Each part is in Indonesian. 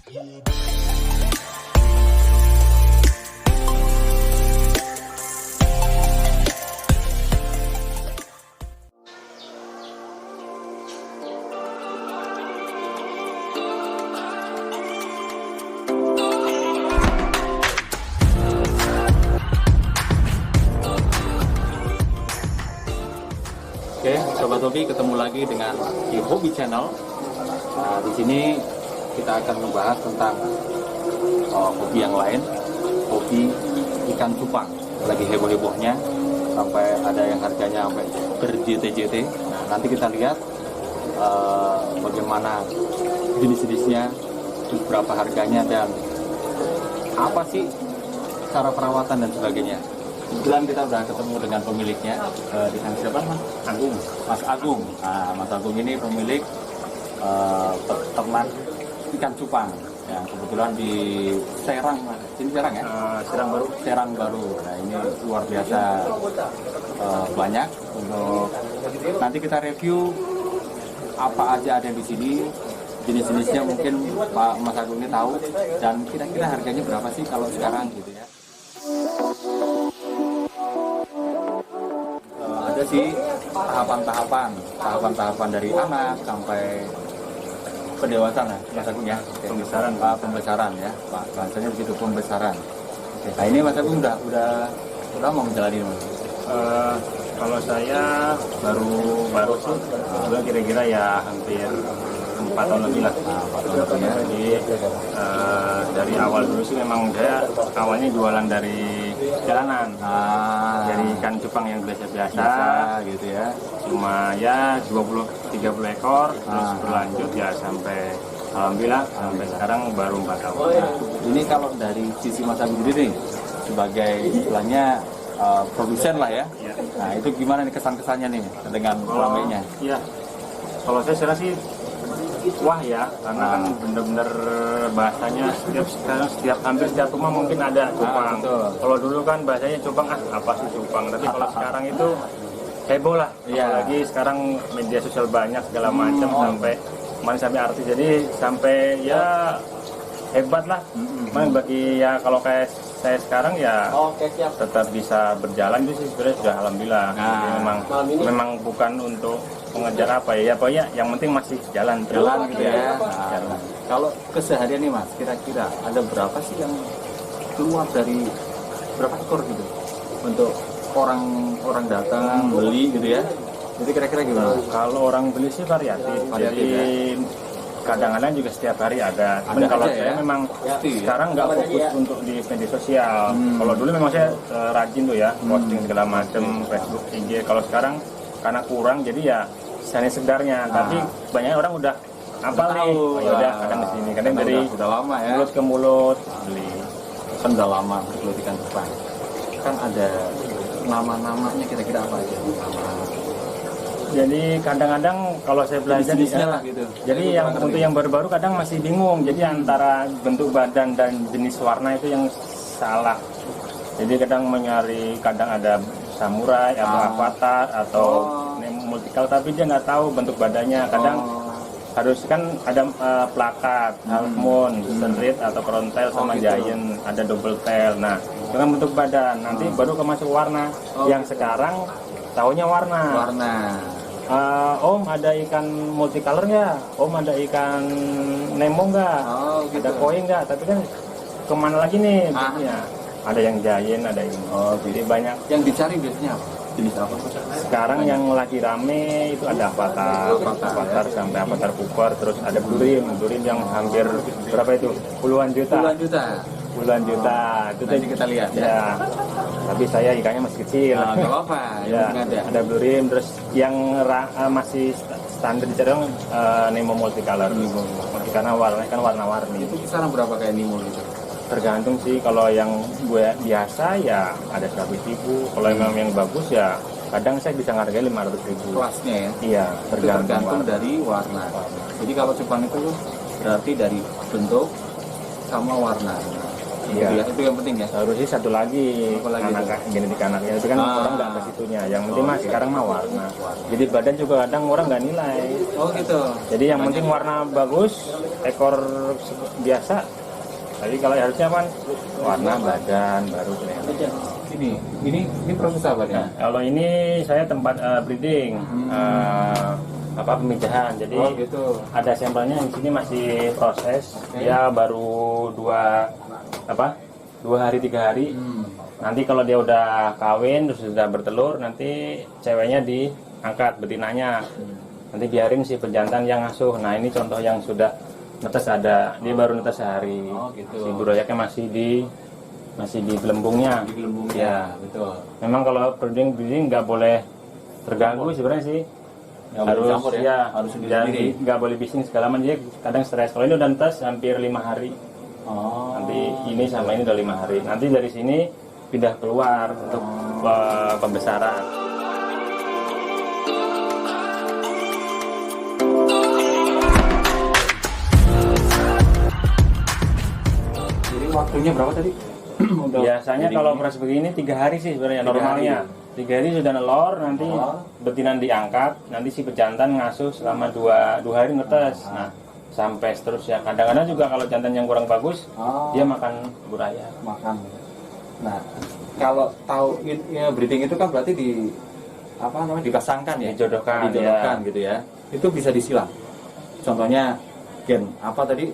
Oke, Sobat Hobi, ketemu lagi dengan di Hobi Channel. Nah, di sini kita akan membahas tentang hobi yang lain, hobi ikan cupang. Lagi heboh-hebohnya, sampai ada yang harganya sampai ber-JT-JT. Nah, nanti kita lihat bagaimana jenis-jenisnya, berapa harganya, dan apa sih cara perawatan dan sebagainya. Kebetulan kita sudah ketemu dengan pemiliknya, dengan siapa Mas? Agung. Mas Agung. Nah, Mas Agung ini pemilik peternak ikan cupang yang kebetulan di Serang, ini Serang ya? Serang Baru. Serang Baru. Nah, ini luar biasa banyak. Untuk nanti kita review apa aja ada di sini, jenis-jenisnya mungkin Pak Mas Agung ini tahu, dan kira-kira harganya berapa sih kalau sekarang gitu ya. Ada sih tahapan-tahapan dari anak sampai pendewasaan ya, Mas Agung ya. Pembesaran. Pembesaran ya, Pak. Bahasanya begitu, pembesaran. Oke. Nah, ini Mas Agung udah mau menjalani Mas? Kalau saya baru sih, kira-kira ya hampir 4 tahun lebih lah. 4 tahun lebih ya. Jadi dari awal dulu sih memang saya awalnya jualan dari jalanan. Dari ikan cupang yang biasa gitu ya. Cuma ya 20-30 ekor, terus berlanjut ya sampai alhamdulillah sampai sekarang baru 4 tahun. Ini kalau dari sisi Mas Agung sendiri sebagai istilahnya produsen lah ya. Ya. Nah, itu gimana nih kesan-kesannya nih dengan ramainya? Iya. Kalau saya rasa sih wah ya, karena kan bener-bener bahasanya hampir setiap rumah mungkin ada cupang. Kalau dulu kan bahasanya cupang, apa sih cupang? Tapi kalau sekarang itu heboh lah. Apalagi sekarang media sosial banyak segala macam sampai artis, jadi sampai ya hebat lah. Bagi ya kalau kayak saya sekarang ya tetap bisa berjalan itu sih sebenarnya sudah alhamdulillah. Jadi memang bukan untuk mengejar apa ya, pokoknya yang penting masih jalan gitu ya. Nah, kalau keseharian nih Mas, kira-kira ada berapa sih yang keluar dari berapa ekor gitu untuk orang datang beli gitu ya? Jadi kira-kira gimana? Kalau orang beli sih variatif. Jadi kadang-kadang juga setiap hari ada. Tapi kalau saya memang sekarang nggak fokus untuk di media sosial. Kalau dulu memang saya rajin tuh ya, posting segala macam, Facebook, IG. Kalau sekarang karena kurang, jadi ya hanya sekedarnya. Tapi banyak orang udah apa nih? Udah kadang kesini, kadang dari udah lama ya. Mulut ke mulut beli. Kan udah lama belut ikan cupang. Kan ada nama-namanya kira-kira apa aja? Jadi kadang-kadang kalau saya belajar lah gitu. Jadi yang untuk yang baru-baru kadang masih bingung. Jadi antara bentuk badan dan jenis warna itu yang salah. Jadi kadang kadang ada samurai atau avatar atau multicolor, tapi dia nggak tahu bentuk badannya. Kadang harus kan ada plakat, half moon, street atau crown tail sama giant, ada double tail. Nah, dengan bentuk badan nanti baru masuk warna. Yang sekarang tahunya warna. Om ada ikan multicolor nggak? Om ada ikan Nemo nggak? Gitu. Ada koi nggak? Tapi kan kemana lagi nih? Ada yang giant, ada yang jadi banyak. Yang dicari biasanya apa? Jenis apa? Sekarang yang lagi rame itu ada avatar sampai avatar Cooper, terus ada Blurim yang hampir berapa itu? Puluhan juta. Itu nanti kita lihat ya. Tapi saya ikannya masih kecil. Nggak apa-apa. Ya, ada Blurim, terus yang masih standar di Cerong Nemo multicolor. Karena warnanya kan warna-warni. Itu kisaran berapa kayak Nemo gitu? Tergantung sih, kalau yang biasa ya ada 100.000. Kalau memang yang bagus ya kadang saya bisa ngargai 500.000. Kelasnya ya? Iya, tergantung dari warna. Jadi kalau cupang itu berarti dari bentuk sama warna. Iya. Itu yang penting ya. Harusnya satu lagi Apalagi anak genetik anaknya itu kan orang nggak ke situnya. Yang penting mas sekarang mah warna. Jadi badan juga kadang orang nggak nilai. Oh gitu. Jadi yang penting warna bagus, ekor biasa. Tapi kalau harusnya kan warna badan baru kelihatan. Ini proses apa nih? Nah, kalau ini saya tempat breeding, pemijahan. Jadi gitu. ada sampelnya di sini masih proses. Ya baru 2 hari 3 hari. Nanti kalau dia udah kawin terus sudah bertelur, nanti ceweknya diangkat betinanya. Nanti biarin si pejantan yang ngasuh. Nah ini contoh yang sudah netes ada, dia baru netes sehari. Gitu. Si burayaknya masih di gelembungnya. Di gelembungnya. Ya, betul. Memang kalau breeding nggak boleh terganggu sebenarnya sih. Harus campur ya? Harus sendiri. Nggak boleh bising segala macam. Dia kadang stres. Kalau ini udah netes hampir 5 hari. Nanti ini sama ini udah 5 hari. Nanti dari sini pindah keluar untuk pembesaran. Jadi waktunya berapa tadi? Biasanya kalau proses begini 3 hari sih sebenarnya normalnya. 3 hari sudah nelor, nanti betinan diangkat, nanti si pejantan ngasuh selama 2 hari netes. Nah, sampai seterusnya. Kadang-kadang juga kalau jantan yang kurang bagus, dia makan buraya. Makan. Nah, kalau tahu breeding itu kan berarti dipasangkan ya, Dijodohkan ya. Gitu ya. Itu bisa disilang. Contohnya gen apa tadi?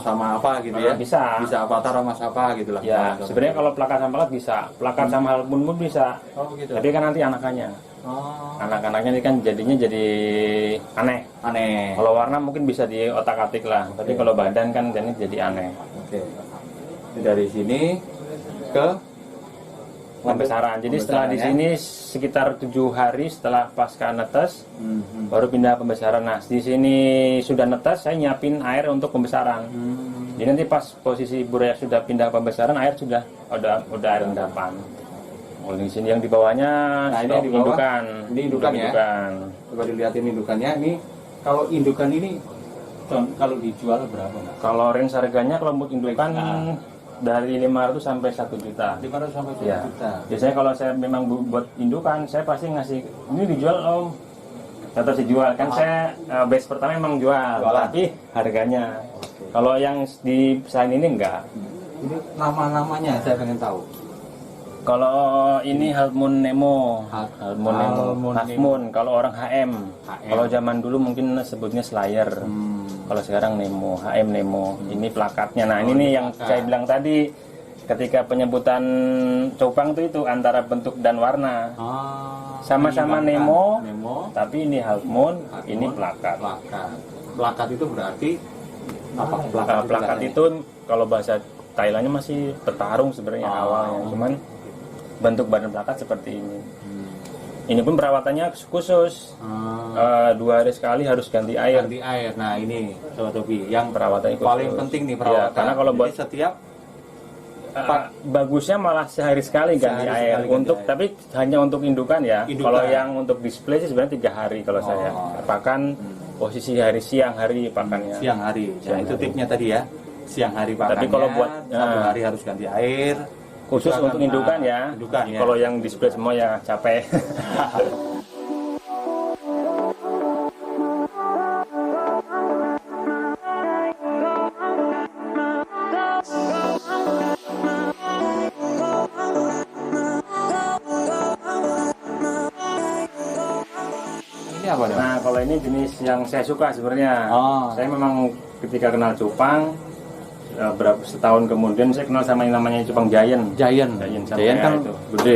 Sama apa gitu ya? Bisa apa mas apa gitu lah. Ya, sebenarnya kalau plakat sama plakat bisa, plakat sama halmun pun bisa. Gitu. Tapi kan nanti anakannya. Anak-anaknya ini kan jadinya jadi aneh. Kalau warna mungkin bisa di otak-atik lah, tapi kalau badan kan jadi aneh. Oke. Dari sini ke Pembesaran. Jadi setelah di sini sekitar 7 hari setelah pasca netes, baru pindah pembesaran. Nah, di sini sudah netes, saya nyiapin air untuk pembesaran. Jadi nanti pas posisi buraya sudah pindah pembesaran, air sudah udah air endapan. Oh, di sini yang di bawahnya ini di bawah, indukan. Ini indukan ya. Coba dilihatin indukannya. Ini kalau indukan ini kalau dijual berapa? Kalau range harganya kalau untuk indukan dari 500 sampai 1 juta. 500 sampai 1 juta. Biasanya kalau saya memang buat indukan, saya pasti ngasih ini dijual om. Tetap dijual kan saya base pertama memang jual, tapi harganya. Kalau yang di pesaing ini enggak. Ini nama-namanya saya pengen tahu. Kalau ini Halfmoon Nemo, Halfmoon. Kalau orang HM. Kalau zaman dulu mungkin sebutnya Slayer. Kalau sekarang Nemo, HM Nemo. Ini plakatnya. Nah ini nih yang saya bilang tadi, ketika penyebutan cupang itu antara bentuk dan warna. Sama-sama Nemo, tapi ini Halfmoon, ini plakat. Plakat itu berarti apa? Plakat itu kalau bahasa Thailandnya masih petarung sebenarnya awalnya, cuman bentuk badan plakat seperti ini. Ini pun perawatannya khusus. 2 hari sekali harus ganti air. Nah ini Sobat Hobi yang perawatannya khusus. Paling penting nih perawatan. Ya, karena kalau buat setiap bagusnya malah sehari sekali ganti air. Tapi hanya untuk indukan ya. Kalau yang untuk display sih sebenarnya 3 hari kalau saya. Pakan posisi siang hari pakannya. Siang hari. Itu tipnya tadi ya. Siang hari pakannya. Tapi kalau buat 1 hari harus ganti air. Khusus untuk indukan ya. Kalau yang display semua ya capek. Nah, kalau ini jenis yang saya suka sebenarnya. Saya memang ketika kenal cupang, setahun kemudian saya kenal sama yang namanya cupang Giant. Giant kan itu gede.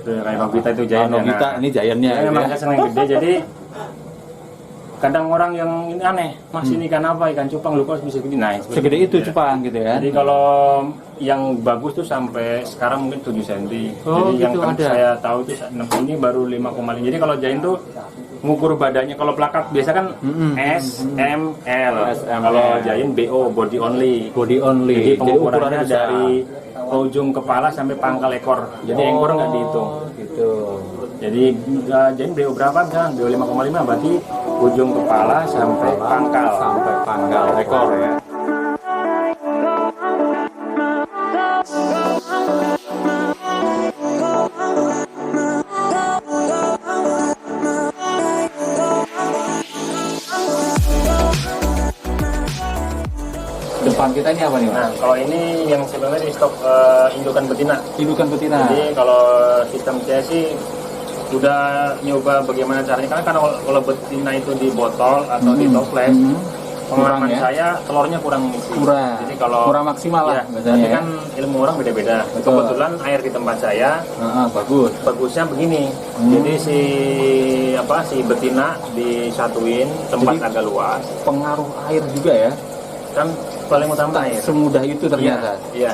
Kayak Nobita itu Giant. Nobita ini Giantnya. Memang saya senang gede. Jadi kadang orang yang ini aneh, Mas ini ikan apa? Ikan cupang, lu kok bisa gede? Nah, segede itu cupang gitu ya. Jadi kalau yang bagus tuh sampai sekarang mungkin 7 cm. Jadi yang saya tahu itu ini baru 5,5. Jadi kalau Giant tuh ngukur badannya, kalau plakat biasa kan S, M, L. Kalau Giant BO, body only. Jadi pengukurannya dari ujung kepala sampai pangkal ekor. Jadi ekor nggak dihitung. Gitu. Jadi Giant BO berapa? Misalnya BO 5,5 berarti ujung kepala sampai pangkal ekor ya. depan kita ini apa nih, Mas? Nah, kalau ini yang sebenarnya di stok indukan betina. Indukan betina. Jadi kalau sistem saya sih udah nyoba bagaimana caranya, karena kalau betina itu di botol atau di toples, pengalaman ya? saya telurnya kurang isi. Jadi kalau kurang maksimal lah, tapi kan ilmu orang beda-beda. Kebetulan air di tempat saya bagusnya begini. Jadi si betina disatuin tempat agak luas. Pengaruh air juga ya? Kan paling utama air. Semudah itu ternyata. Iya.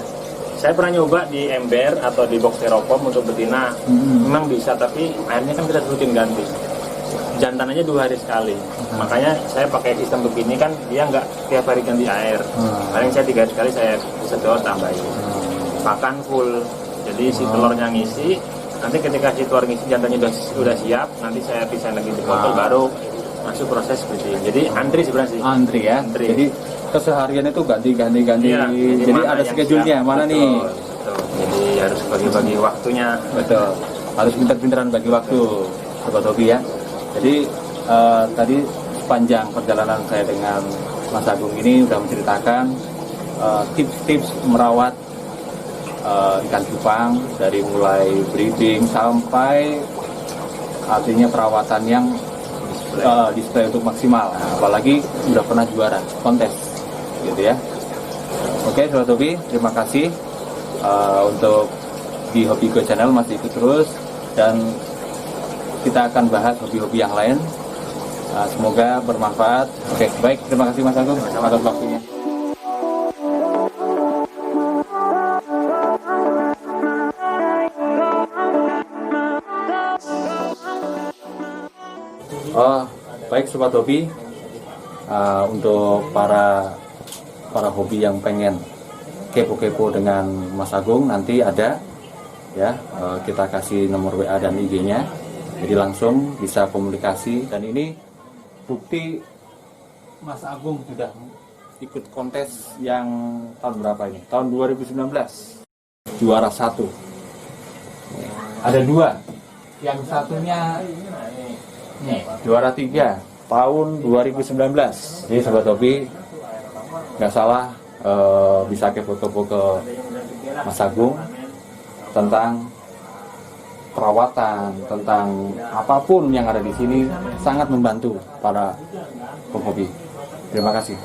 Saya pernah nyoba di ember atau di box styrofoam untuk betina. Memang bisa, tapi airnya kan kita rutin ganti. Jantananya 2 hari sekali. Makanya saya pakai sistem begini kan, dia nggak tiap hari ganti air. Paling saya 3 hari sekali saya sedot tambahin. Pakan full. Jadi si telurnya ngisi. Nanti ketika si telur ngisi jantannya udah siap, nanti saya pisah lagi di botol baru masuk proses seperti ini. Jadi antri sebenarnya sih. Antri ya. Antri. Jadi keseharian itu ganti. Iya, jadi ada schedule-nya mana betul, nih? Betul. Jadi harus bagi-bagi waktunya. Betul. Harus pintar-pintaran bagi waktu, Sobat Hobi ya. Jadi tadi sepanjang perjalanan saya dengan Mas Agung ini sudah menceritakan tips-tips merawat ikan cupang dari mulai breeding sampai artinya perawatan yang display untuk maksimal. Nah, apalagi sudah pernah juara kontes, gitu ya. Oke, Sobat Hobi, terima kasih untuk di Hobi Go Channel masih ikut terus, dan kita akan bahas hobi-hobi yang lain. Semoga bermanfaat. Oke, baik. Terima kasih Mas Agung atas waktunya. Baik Sobat Hobi, untuk para hobi yang pengen kepo-kepo dengan Mas Agung, nanti ada ya, kita kasih nomor WA dan IG-nya. Jadi langsung bisa komunikasi, dan ini bukti Mas Agung sudah ikut kontes yang tahun berapa ini? Tahun 2019. Juara 1. Ada 2. Yang satunya nih, juara 3 tahun 2019. Jadi Sobat Hobi nggak salah, bisa kepo-kepo ke Mas Agung tentang perawatan, tentang apapun yang ada di sini, sangat membantu para penghobi. Terima kasih.